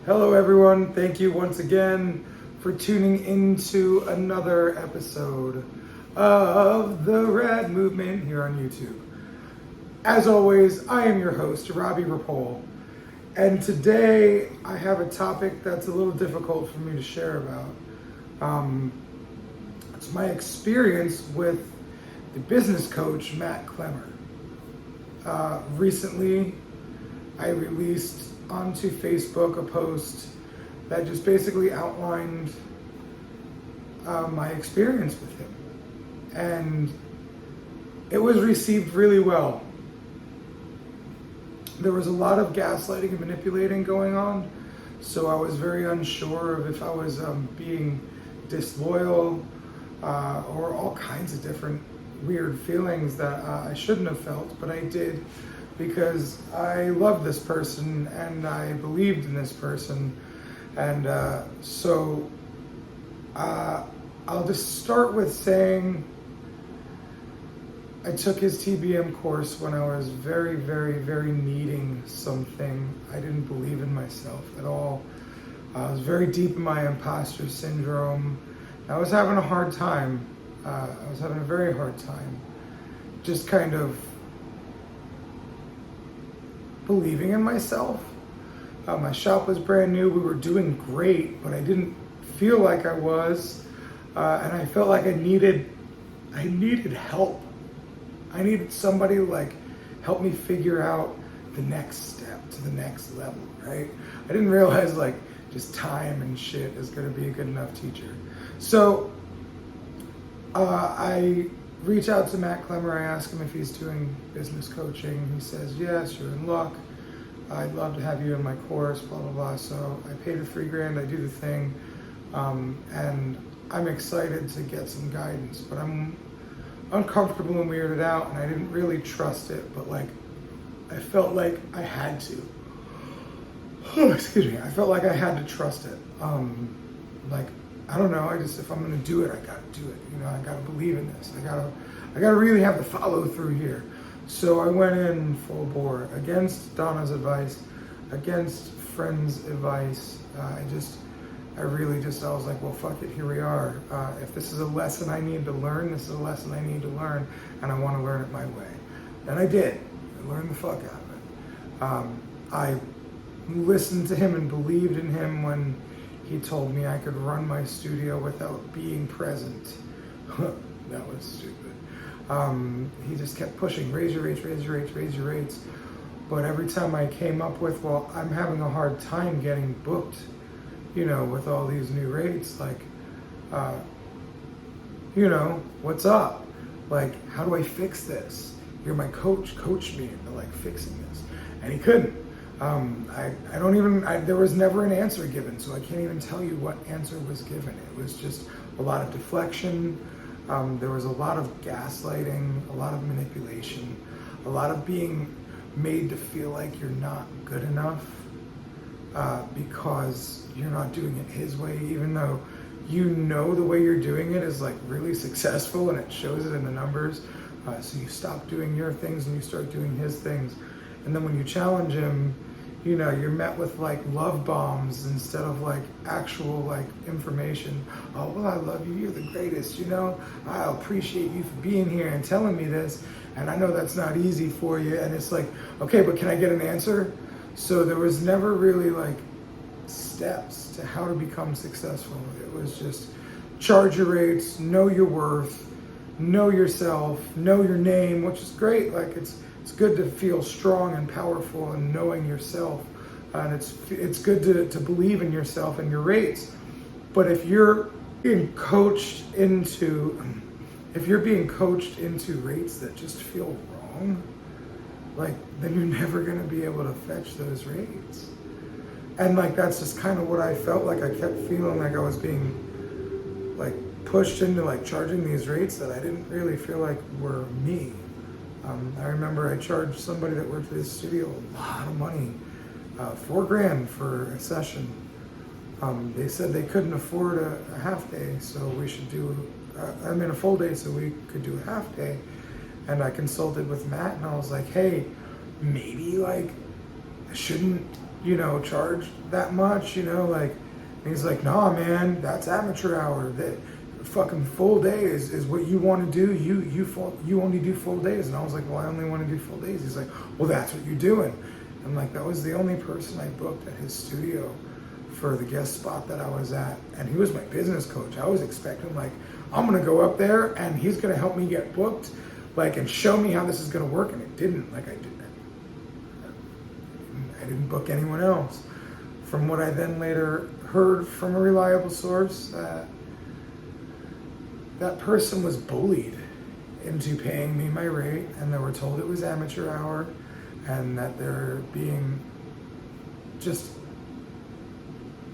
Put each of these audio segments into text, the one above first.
Hello, everyone. Thank you once again for tuning into another episode of the Rad Movement here on YouTube. As always, I am your host, Robbie Rapole, and today I have a topic that's a little difficult for me to share about. It's my experience with the business coach, Matt Clemmer. Recently, I released onto Facebook a post that just basically outlined my experience with him. And it was received really well. There was a lot of gaslighting and manipulating going on, so I was very unsure of if I was being disloyal or all kinds of different weird feelings that I shouldn't have felt, but I did because I loved this person and I believed in this person. And so I'll just start with saying I took his TBM course when I was very, very, very needing something. I didn't believe in myself at all. I was very deep in my imposter syndrome. I was having a hard time. I was having a very hard time just kind of believing in myself. My shop was brand new. We were doing great, but I didn't feel like I was. And I felt like I needed help. I needed somebody to help me figure out the next step to the next level, right? I didn't realize just time and shit is gonna be a good enough teacher. So I reach out to Matt Clemmer. I ask him if he's doing business coaching. He says, yes, you're in luck. I'd love to have you in my course, blah, blah, blah. So I pay the $3,000, I do the thing. And I'm excited to get some guidance, but I'm uncomfortable and weirded out, and I didn't really trust it, but I felt like I had to. Excuse me. I felt like I had to trust it. I don't know. If I'm gonna do it, I gotta do it. I gotta believe in this. I gotta really have the follow through here. So I went in full bore against Donna's advice, against friends' advice. I was like, well, fuck it. Here we are. If this is a lesson I need to learn, this is a lesson I need to learn, and I want to learn it my way. And I did. I learned the fuck out of it. I listened to him and believed in him when he told me I could run my studio without being present. That was stupid. He just kept pushing, raise your rates, raise your rates, raise your rates. But every time I came up with, well, I'm having a hard time getting booked, with all these new rates, what's up? How do I fix this? You're my coach me into fixing this. And he couldn't. There was never an answer given, so I can't even tell you what answer was given. It was just a lot of deflection. There was a lot of gaslighting, a lot of manipulation, a lot of being made to feel like you're not good enough because you're not doing it his way, even though the way you're doing it is really successful and it shows it in the numbers. So you stop doing your things and you start doing his things. And then when you challenge him, you're met with love bombs instead of actual information. Oh, well, I love you. You're the greatest. I appreciate you for being here and telling me this. And I know that's not easy for you. And it's okay, but can I get an answer? So there was never really steps to how to become successful. It was just charge your rates, know your worth, know yourself, know your name, which is great. It's good to feel strong and powerful and knowing yourself, and it's good to believe in yourself and your rates. But if you're being coached into rates that just feel wrong, then you're never gonna be able to fetch those rates. And that's just kind of what I felt like. I kept feeling like I was being pushed into charging these rates that I didn't really feel like were me. I remember I charged somebody that worked at this studio a lot of money, $4,000 for a session. They said they couldn't afford a half day, so we should do, a full day, so we could do a half day. And I consulted with Matt, and I was like, hey, maybe I shouldn't charge that much, like, and he's like, nah, man, that's amateur hour. That fucking full day is what you want to do. You only do full days. And I was like, well, I only want to do full days. He's like, well, that's what you're doing. I'm like, that was the only person I booked at his studio for the guest spot that I was at. And he was my business coach. I was expecting, like, I'm going to go up there and he's going to help me get booked, like, and show me how this is going to work. And it didn't. Like, I didn't book anyone else. From what I then later heard from a reliable source, that person was bullied into paying me my rate, and they were told it was amateur hour, and that they're being just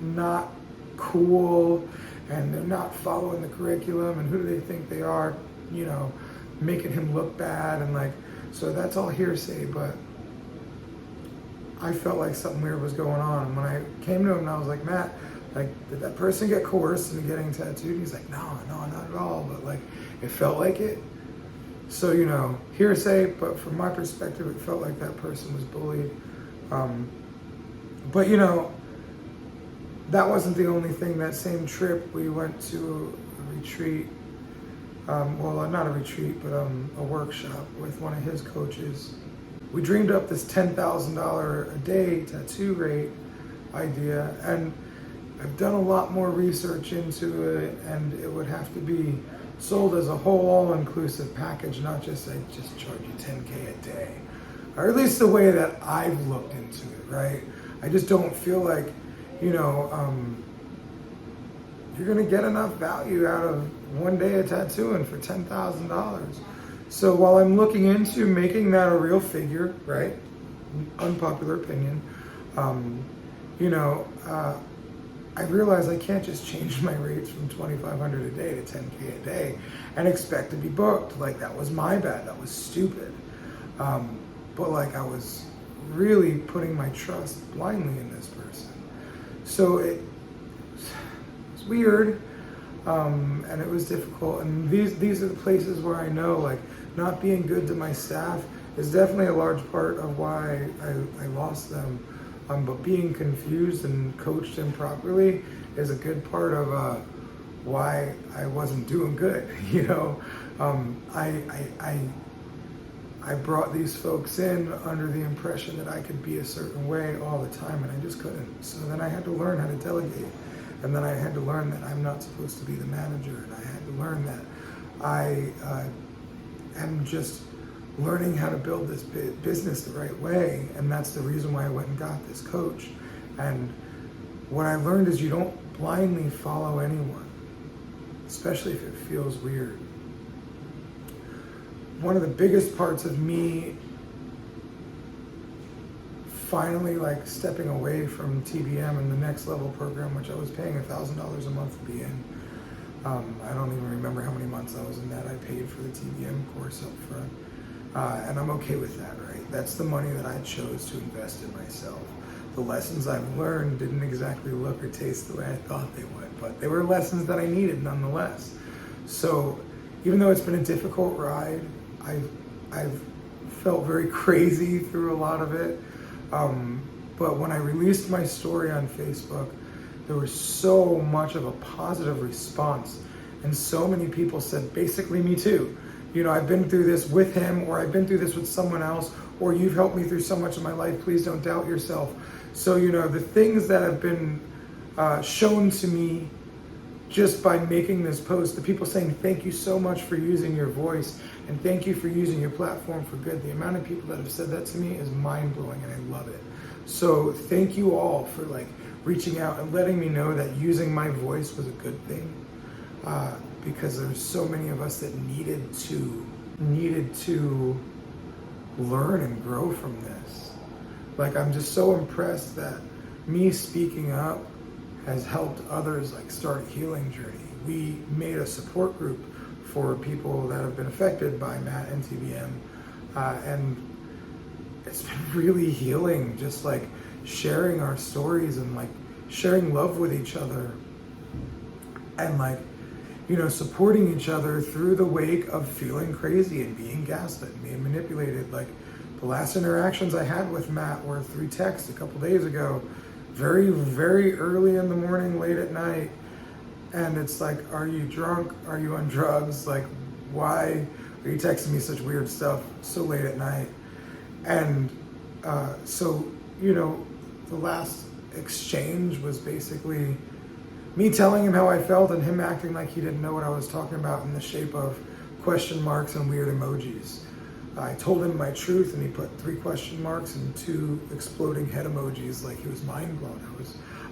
not cool, and they're not following the curriculum, and who do they think they are, making him look bad, and like, so that's all hearsay, but I felt like something weird was going on. And when I came to him and I was like, Matt, like, did that person get coerced into getting tattooed? He's like, no, not at all. But like, it felt like it. So, hearsay, but from my perspective, it felt like that person was bullied. But that wasn't the only thing. That same trip, we went to a retreat. Well, not a retreat, but a workshop with one of his coaches. We dreamed up this $10,000 a day tattoo rate idea, and I've done a lot more research into it, and it would have to be sold as a whole all-inclusive package, not just I just charge you $10K a day, or at least the way that I've looked into it, right? I just don't feel like, you're gonna get enough value out of one day of tattooing for $10,000. So while I'm looking into making that a real figure, right? Unpopular opinion, I realize I can't just change my rates from $2,500 a day to $10K a day and expect to be booked. Like, that was my bad. That was stupid. But like, I was really putting my trust blindly in this person. So it's weird, and it was difficult. And these are the places where I know, like, not being good to my staff is definitely a large part of why I lost them. But being confused and coached improperly is a good part of why I wasn't doing good. I brought these folks in under the impression that I could be a certain way all the time, and I just couldn't. So then I had to learn how to delegate, and then I had to learn that I'm not supposed to be the manager, and I had to learn that I am just learning how to build this business the right way, and that's the reason why I went and got this coach. And what I learned is you don't blindly follow anyone, especially if it feels weird. One of the biggest parts of me finally like stepping away from TBM and the next level program, which I was paying $1,000 a month to be in. I don't even remember how many months I was in that. I paid for the TBM course up front. And I'm okay with that, right? That's the money that I chose to invest in myself. The lessons I've learned didn't exactly look or taste the way I thought they would, but they were lessons that I needed nonetheless. So even though it's been a difficult ride, I've felt very crazy through a lot of it. But when I released my story on Facebook, there was so much of a positive response. And so many people said, basically, me too. I've been through this with him, or I've been through this with someone else, or you've helped me through so much of my life. Please don't doubt yourself. So, the things that have been shown to me just by making this post, the people saying, thank you so much for using your voice, and thank you for using your platform for good. The amount of people that have said that to me is mind-blowing, and I love it. So thank you all for reaching out and letting me know that using my voice was a good thing. Because there's so many of us that needed to learn and grow from this. I'm just so impressed that me speaking up has helped others start a healing journey. We made a support group for people that have been affected by Matt and TBM, and it's been really healing, just sharing our stories and sharing love with each other, and supporting each other through the wake of feeling crazy and being gaslit and being manipulated. The last interactions I had with Matt were through text a couple days ago, very, very early in the morning, late at night. And it's like, are you drunk? Are you on drugs? Like, why are you texting me such weird stuff so late at night? And so, you know, the last exchange was basically me telling him how I felt and him acting like he didn't know what I was talking about in the shape of question marks and weird emojis. I told him my truth and he put 3 question marks and 2 exploding head emojis like he was mind blown.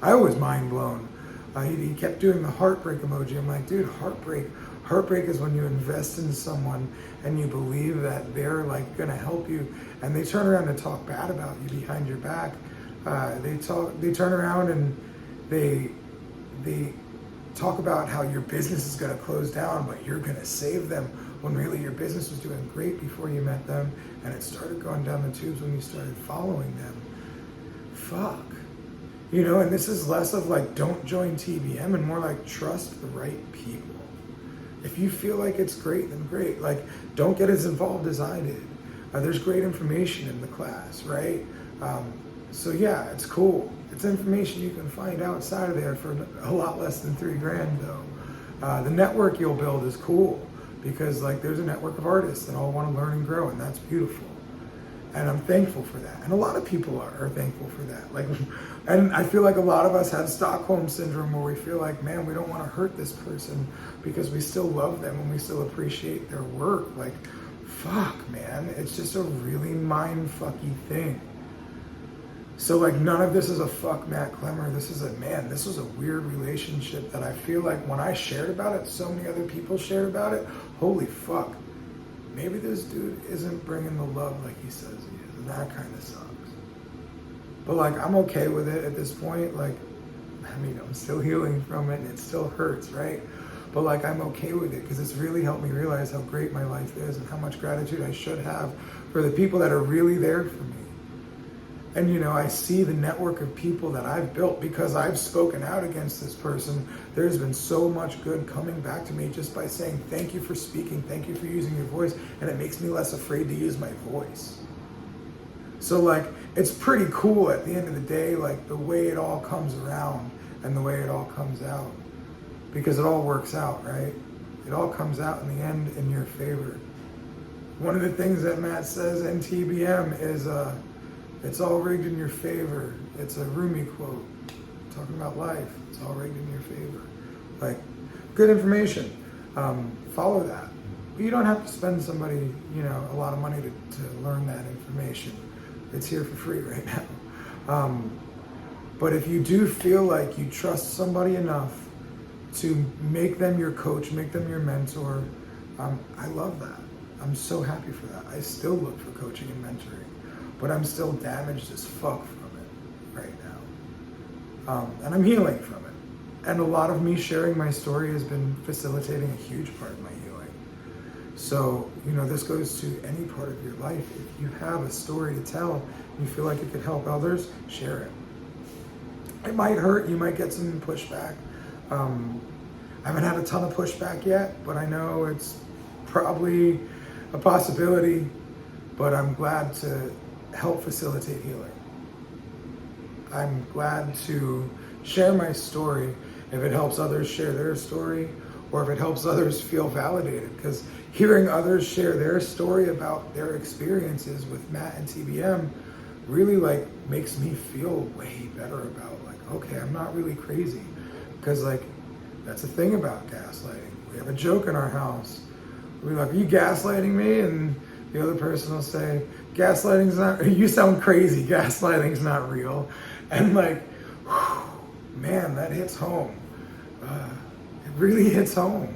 I was mind blown. He kept doing the heartbreak emoji. I'm like, dude, heartbreak is when you invest in someone and you believe that they're like gonna help you, and they turn around and talk bad about you behind your back. They turn around and they talk about how your business is gonna close down, but you're gonna save them, when really your business was doing great before you met them, and it started going down the tubes when you started following them. Fuck. You know, and this is less of like, don't join TBM, and more like, trust the right people. If you feel like it's great, then great. Like, don't get as involved as I did. There's great information in the class, right? So yeah, it's cool. It's information you can find outside of there for a lot less than $3,000 though. The network you'll build is cool because like there's a network of artists that all want to learn and grow, and that's beautiful. And I'm thankful for that. And a lot of people are thankful for that. Like, and I feel like a lot of us have Stockholm syndrome where we feel like, man, we don't want to hurt this person because we still love them and we still appreciate their work. Like, fuck, man. It's just a really mind-fucky thing. So like none of this is a fuck Matt Clemmer. This is a, man, this was a weird relationship that I feel like when I shared about it, so many other people shared about it. Holy fuck. Maybe this dude isn't bringing the love like he says he is, and that kind of sucks. But like, I'm okay with it at this point. Like, I mean, I'm still healing from it and it still hurts, right? But like, I'm okay with it because it's really helped me realize how great my life is and how much gratitude I should have for the people that are really there for me. And you know, I see the network of people that I've built because I've spoken out against this person. There's been so much good coming back to me just by saying, thank you for speaking, thank you for using your voice, and it makes me less afraid to use my voice. So like, it's pretty cool at the end of the day, like the way it all comes around and the way it all comes out. Because it all works out, right? It all comes out in the end in your favor. One of the things that Matt says in TBM is, it's all rigged in your favor. It's a Rumi quote talking about life. It's all rigged in your favor. Like, good information. Follow that. But you don't have to spend somebody, you know, a lot of money to learn that information. It's here for free right now. But if you do feel like you trust somebody enough to make them your coach, make them your mentor, I love that. I'm so happy for that. I still look for coaching and mentoring. But I'm still damaged as fuck from it right now. And I'm healing from it. And a lot of me sharing my story has been facilitating a huge part of my healing. So, you know, this goes to any part of your life. If you have a story to tell and you feel like it could help others, share it. It might hurt, you might get some pushback. I haven't had a ton of pushback yet, but I know it's probably a possibility, but I'm glad to help facilitate healing. I'm glad to share my story if it helps others share their story or if it helps others feel validated, because hearing others share their story about their experiences with Matt and TBM really like makes me feel way better about like, okay, I'm not really crazy, because like that's the thing about gaslighting. We have a joke in our house. We're like, are you gaslighting me? And the other person will say, gaslighting's not, you sound crazy, gaslighting's not real. And like, whew, man, that hits home. It really hits home.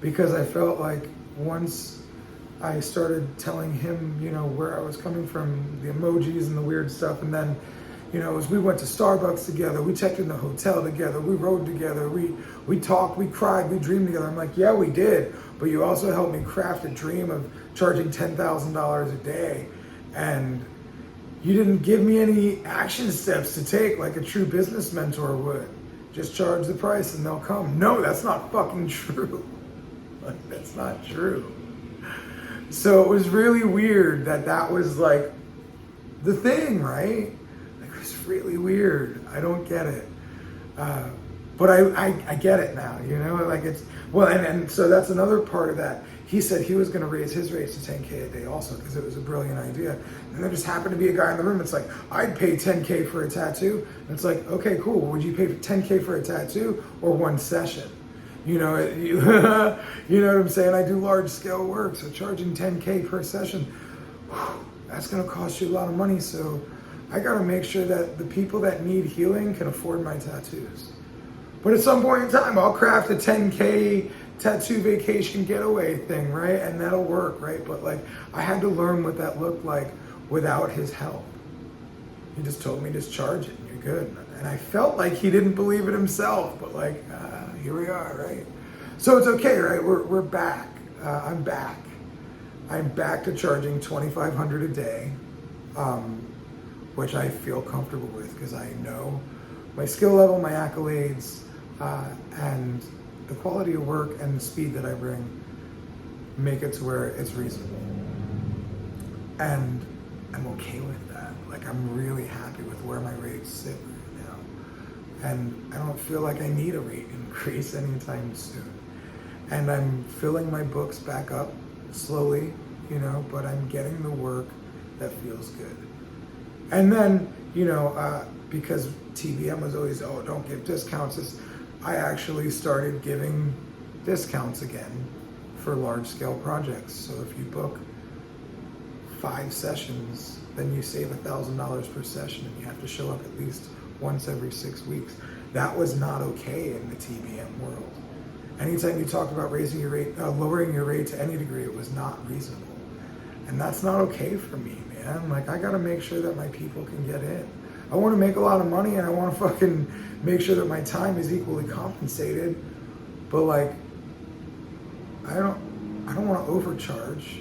Because I felt like once I started telling him, you know, where I was coming from, the emojis and the weird stuff, and then, you know, as we went to Starbucks together, we checked in the hotel together, we rode together, we talked, we cried, we dreamed together. I'm like, yeah, we did. But you also helped me craft a dream of charging $10,000 a day. And you didn't give me any action steps to take like a true business mentor would. Just charge the price and they'll come. No, that's not fucking true. Like, that's not true. So it was really weird that was like the thing, right? Like, it was really weird. I don't get it. But I get it now, you know, like it's, well, and so that's another part of that. He said he was going to raise his rates to 10K a day also because it was a brilliant idea. And there just happened to be a guy in the room. It's like, I'd pay 10K for a tattoo. And it's like, okay, cool. Would you pay 10K for a tattoo or one session? You know, you know what I'm saying? I do large scale work. So charging 10K per session, that's going to cost you a lot of money. So I got to make sure that the people that need healing can afford my tattoos. But at some point in time, I'll craft a 10K tattoo vacation getaway thing, right? And that'll work, right? But like, I had to learn what that looked like without his help. He just told me, just charge it and you're good. And I felt like he didn't believe it himself, but like, here we are, right? So it's okay, right? We're back. I'm back. I'm back to charging $2,500 a day, which I feel comfortable with because I know my skill level, my accolades, and the quality of work and the speed that I bring make it to where it's reasonable. And I'm okay with that. Like, I'm really happy with where my rates sit right now. And I don't feel like I need a rate increase anytime soon. And I'm filling my books back up slowly, you know, but I'm getting the work that feels good. And then, you know, because TBM was always, oh, don't give discounts, I actually started giving discounts again for large scale projects. So if you book 5 sessions, then you save $1,000 per session and you have to show up at least once every 6 weeks. That was not okay in the TBM world. Anytime you talked about raising your rate, lowering your rate to any degree, it was not reasonable. And that's not okay for me, man. Like, I gotta make sure that my people can get in. I want to make a lot of money and I want to fucking make sure that my time is equally compensated. But like, I don't want to overcharge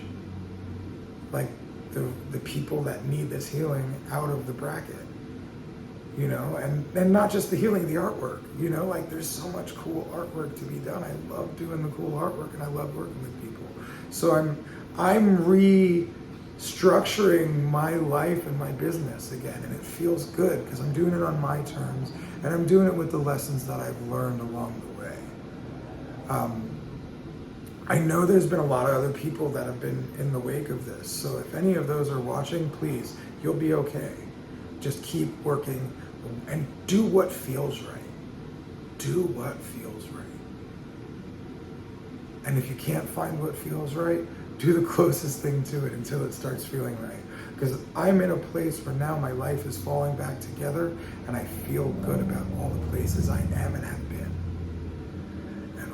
like the people that need this healing out of the bracket, you know, and not just the healing, the artwork, you know, like there's so much cool artwork to be done. I love doing the cool artwork and I love working with people. So I'm restructuring my life and my business again, and it feels good because I'm doing it on my terms and I'm doing it with the lessons that I've learned along the way. I know there's been a lot of other people that have been in the wake of this, so if any of those are watching, please, you'll be okay. Just keep working and do what feels right. Do what feels right. And if you can't find what feels right, do the closest thing to it until it starts feeling right. Because I'm in a place where now my life is falling back together and I feel good about all the places I am and have been. And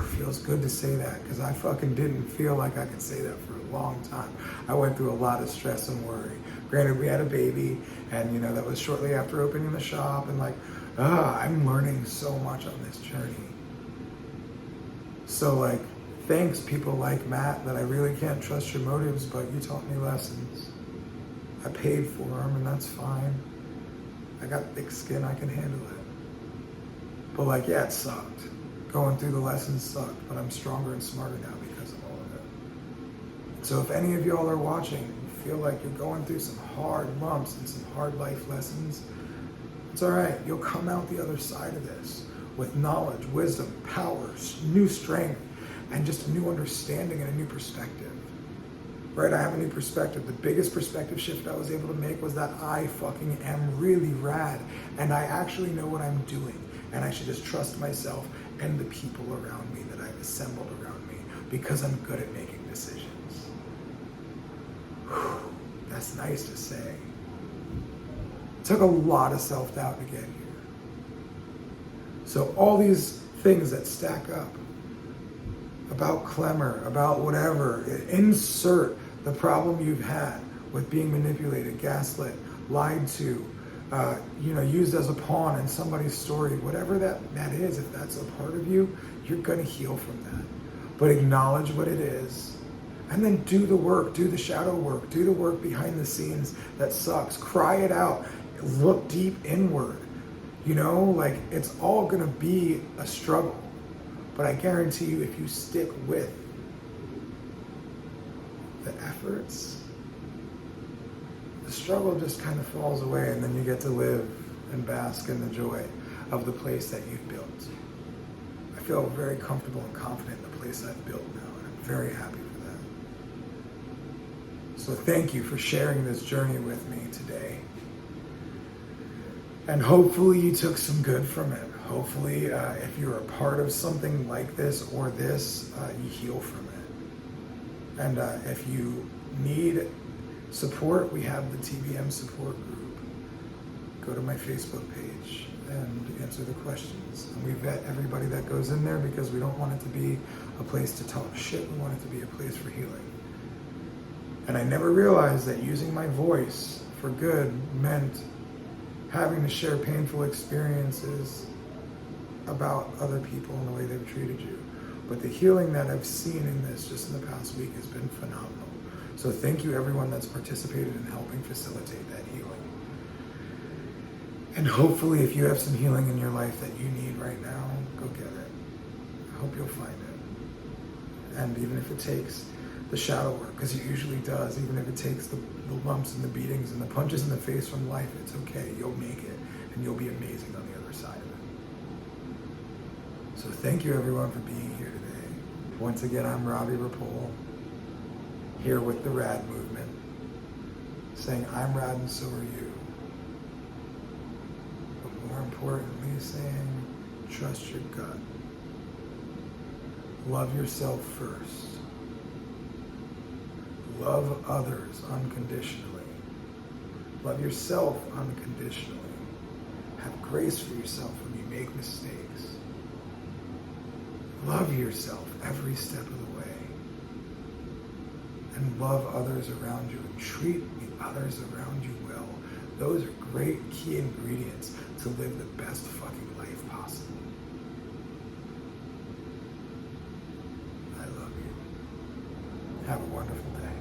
it feels good to say that because I fucking didn't feel like I could say that for a long time. I went through a lot of stress and worry. Granted, we had a baby and, you know, that was shortly after opening the shop and like, I'm learning so much on this journey. So like, thanks people like Matt that I really can't trust your motives, but you taught me lessons. I paid for them and that's fine. I got thick skin, I can handle it. But like, yeah, it sucked. Going through the lessons sucked, but I'm stronger and smarter now because of all of it. So if any of y'all are watching, feel like you're going through some hard lumps and some hard life lessons, it's all right. You'll come out the other side of this with knowledge, wisdom, power, new strength, and just a new understanding and a new perspective. Right? I have a new perspective. The biggest perspective shift I was able to make was that I fucking am really rad and I actually know what I'm doing and I should just trust myself and the people around me that I've assembled around me because I'm good at making decisions. Whew, that's nice to say. It took a lot of self-doubt to get here. So all these things that stack up about Clemmer, about whatever, insert the problem you've had with being manipulated, gaslit, lied to, used as a pawn in somebody's story, whatever that is, if that's a part of you, you're gonna heal from that. But acknowledge what it is, and then do the work, do the shadow work, do the work behind the scenes that sucks, cry it out, look deep inward. You know, like it's all gonna be a struggle. But I guarantee you, if you stick with the efforts, the struggle just kind of falls away, and then you get to live and bask in the joy of the place that you've built. I feel very comfortable and confident in the place I've built now, and I'm very happy for that. So thank you for sharing this journey with me today. And hopefully you took some good from it. Hopefully, if you're a part of something like this or this, you heal from it. And if you need support, we have the TBM support group. Go to my Facebook page and answer the questions. And we vet everybody that goes in there because we don't want it to be a place to talk shit. We want it to be a place for healing. And I never realized that using my voice for good meant having to share painful experiences about other people and the way they've treated you. But the healing that I've seen in this just in the past week has been phenomenal. So thank you everyone that's participated in helping facilitate that healing. And hopefully if you have some healing in your life that you need right now, go get it. I hope you'll find it. And even if it takes the shadow work, because it usually does, even if it takes the lumps and the beatings and the punches in the face from life, it's okay. You'll make it, and you'll be amazing on the other side of it. So thank you everyone for being here today. Once again, I'm Robbie Rapole, here with the RAD movement, saying I'm rad and so are you. But more importantly, saying trust your gut. Love yourself first. Love others unconditionally. Love yourself unconditionally. Have grace for yourself when you make mistakes. Love yourself every step of the way. And love others around you and treat the others around you well. Those are great key ingredients to live the best fucking life possible. I love you. Have a wonderful day.